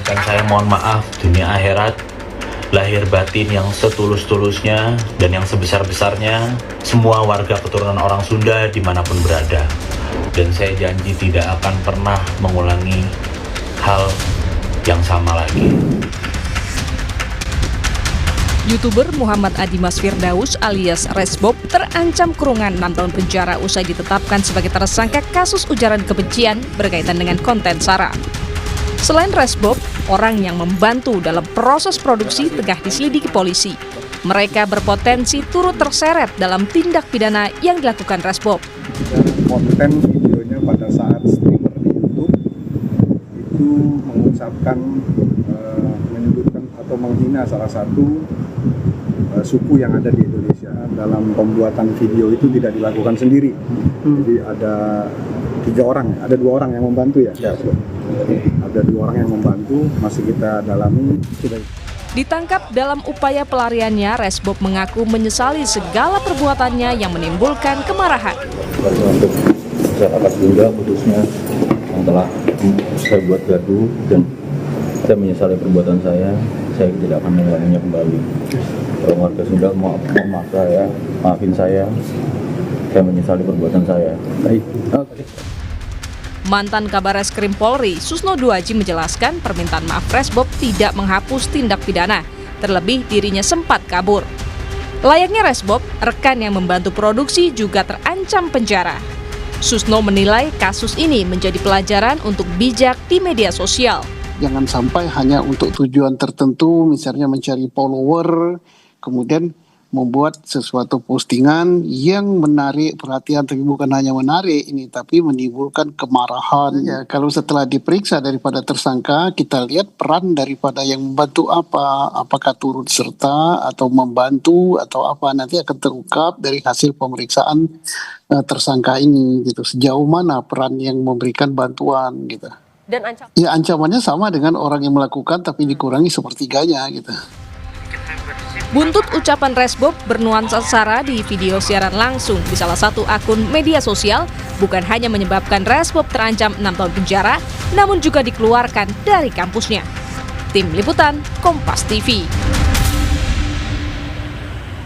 Dan saya mohon maaf, dunia akhirat, lahir batin yang setulus-tulusnya dan yang sebesar-besarnya, semua warga keturunan orang Sunda dimanapun berada. Dan saya janji tidak akan pernah mengulangi hal yang sama lagi. YouTuber Muhammad Adimas Firdaus alias Resbob terancam kurungan 6 tahun penjara usai ditetapkan sebagai tersangka kasus ujaran kebencian berkaitan dengan konten SARA. Selain Resbob, orang yang membantu dalam proses produksi tengah diselidiki polisi. Mereka berpotensi turut terseret dalam tindak pidana yang dilakukan Resbob. Konten videonya pada saat streamer di YouTube itu mengucapkan, menyebutkan atau menghina salah satu suku yang ada di Indonesia. Dalam pembuatan video itu tidak dilakukan sendiri. Jadi ada 2 orang yang membantu ya. Ada 2 orang yang membantu, masih kita dalami. Ditangkap dalam upaya pelariannya, Resbob mengaku menyesali segala perbuatannya yang menimbulkan kemarahan. Untuk masyarakat Sunda khususnya yang telah saya buat gaduh, dan saya menyesali perbuatan saya tidak akan mengulanginya kembali. Kalau warga Sunda maaf saya, maafin saya menyesali perbuatan saya. Baik. Mantan Kabar Reskrim Polri, Susno Duaji menjelaskan permintaan maaf Resbob tidak menghapus tindak pidana, terlebih dirinya sempat kabur. Layaknya Resbob, rekan yang membantu produksi juga terancam penjara. Susno menilai kasus ini menjadi pelajaran untuk bijak di media sosial. Jangan sampai hanya untuk tujuan tertentu, misalnya mencari follower, kemudian membuat sesuatu postingan yang menarik perhatian, tapi bukan hanya menarik ini, tapi menimbulkan kemarahan. Ya, kalau setelah diperiksa daripada tersangka, kita lihat peran daripada yang membantu apa, apakah turut serta atau membantu atau apa, nanti akan terungkap dari hasil pemeriksaan tersangka ini, gitu. Sejauh mana peran yang memberikan bantuan, gitu. Dan ya ancamannya sama dengan orang yang melakukan tapi dikurangi sepertiganya, gitu. Buntut ucapan Resbob bernuansa SARA di video siaran langsung di salah satu akun media sosial bukan hanya menyebabkan Resbob terancam 6 tahun penjara, namun juga dikeluarkan dari kampusnya. Tim Liputan, Kompas TV.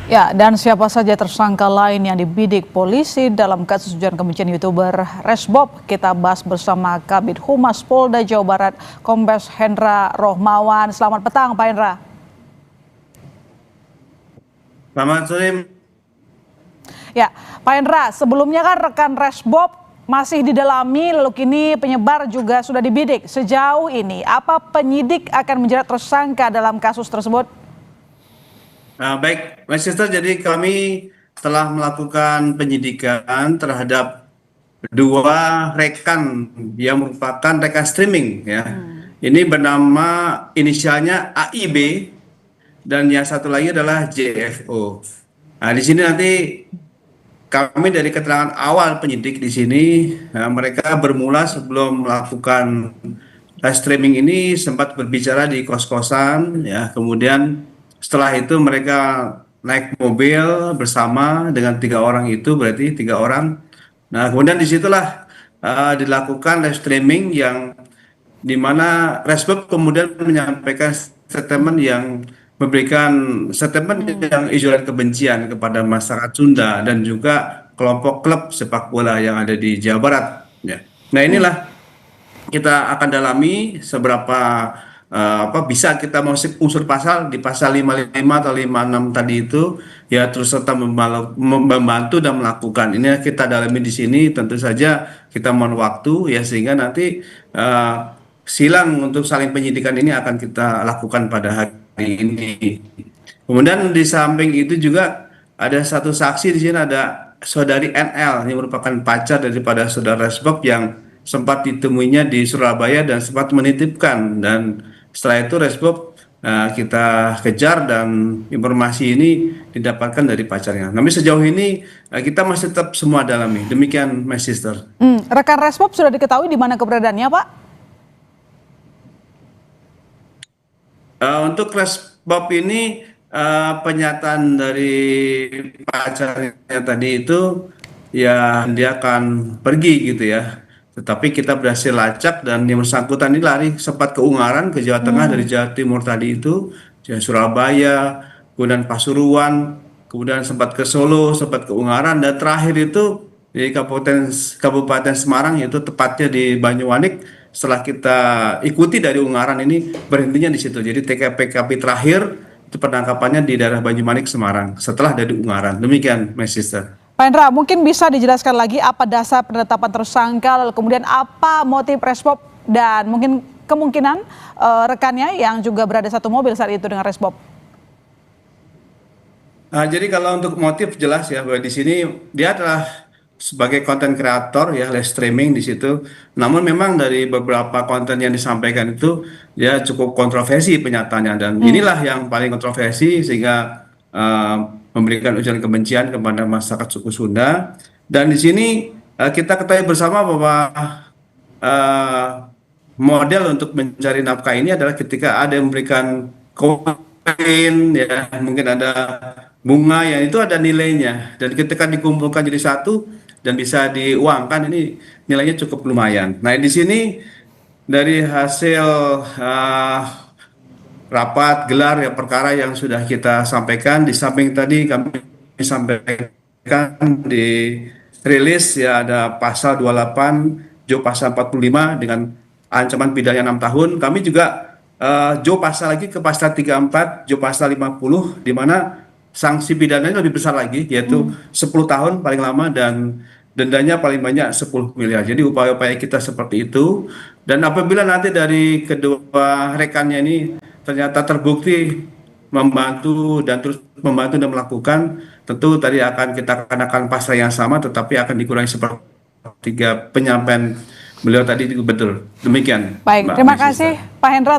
Ya, dan siapa saja tersangka lain yang dibidik polisi dalam kasus ujaran kebencian YouTuber Resbob? Kita bahas bersama Kabid Humas Polda Jawa Barat, Kombes Hendra Rohmawan. Selamat petang, Pak Hendra. Selamat sore. Ya, Pak Hendra, sebelumnya kan rekan Resbob masih didalami, lalu kini penyebar juga sudah dibidik. Sejauh ini, apa penyidik akan menjerat tersangka dalam kasus tersebut? Baik, Mas Sister, jadi kami telah melakukan penyidikan terhadap 2 rekan yang merupakan rekan streaming, ya. Ini bernama inisialnya AIB. Dan yang satu lagi adalah JFO. Nah, di sini nanti kami dari keterangan awal penyidik di sini, mereka bermula sebelum melakukan live streaming ini sempat berbicara di kos-kosan, ya. Kemudian setelah itu mereka naik mobil bersama dengan 3 orang itu, berarti 3 orang. Nah, kemudian disitulah dilakukan live streaming yang dimana Resbob kemudian menyampaikan statement yang memberikan statement yang ujaran kebencian kepada masyarakat Sunda dan juga kelompok klub sepak bola yang ada di Jawa Barat. Ya. Nah, inilah kita akan dalami seberapa bisa kita masuk unsur pasal di pasal 55 atau 56 tadi itu, ya, terus serta membantu dan melakukan. Ini kita dalami di sini, tentu saja kita mohon waktu, ya, sehingga nanti silang untuk saling penyidikan ini akan kita lakukan pada hari ini. Kemudian di samping itu juga ada satu saksi di sini, ada saudari NL, ini merupakan pacar daripada saudara Resbob yang sempat ditemuinya di Surabaya dan sempat menitipkan, dan setelah itu Resbob kita kejar dan informasi ini didapatkan dari pacarnya. Namun sejauh ini kita masih tetap semua dalami. Demikian, my sister. Rekan Resbob sudah diketahui di mana keberadaannya, Pak? Untuk Resbob ini pernyataan dari pacarnya tadi itu, ya, dia akan pergi gitu, ya. tetapi kita berhasil lacak dan yang bersangkutan ini lari sempat ke Ungaran, ke Jawa Tengah dari Jawa Timur tadi itu, ke Surabaya, kemudian Pasuruan, kemudian sempat ke Solo, sempat ke Ungaran, dan terakhir itu di Kabupaten Semarang, yaitu tepatnya di Banyuwanik. Setelah kita ikuti dari Ungaran ini berhentinya di situ. Jadi TKP terakhir itu penangkapannya di daerah Banyumanik, Semarang. Setelah dari Ungaran. Demikian, My Sister. Pak Hendra, mungkin bisa dijelaskan lagi apa dasar penetapan tersangka, lalu kemudian apa motif Resbob dan mungkin kemungkinan rekannya yang juga berada satu mobil saat itu dengan Resbob. Jadi kalau untuk motif jelas ya bahwa di sini dia adalah sebagai konten kreator ya, live streaming di situ. Namun memang dari beberapa konten yang disampaikan itu ya cukup kontroversi penyataannya, dan inilah yang paling kontroversi sehingga memberikan ujaran kebencian kepada masyarakat suku Sunda. Dan di sini kita ketahui bersama bahwa model untuk mencari nafkah ini adalah ketika ada yang memberikan koin, ya mungkin ada bunga yang itu ada nilainya, dan ketika dikumpulkan jadi satu dan bisa diuangkan, ini nilainya cukup lumayan. Nah, di sini dari hasil rapat gelar ya perkara yang sudah kita sampaikan, di samping tadi kami sampaikan di rilis ya ada pasal 28, Jo pasal 45 dengan ancaman pidana 6 tahun. Kami juga Jo pasal lagi ke pasal 34, Jo pasal 50, di mana sanksi pidananya lebih besar lagi, yaitu 10 tahun paling lama dan dendanya paling banyak 10 miliar. Jadi upaya-upaya kita seperti itu. Dan apabila nanti dari kedua rekannya ini ternyata terbukti membantu dan terus membantu dan melakukan, tentu tadi akan kita kenakan pasal yang sama, tetapi akan dikurangi sepertiga penyampaian beliau tadi itu betul. Demikian. Baik, terima kasih Pak Hendra.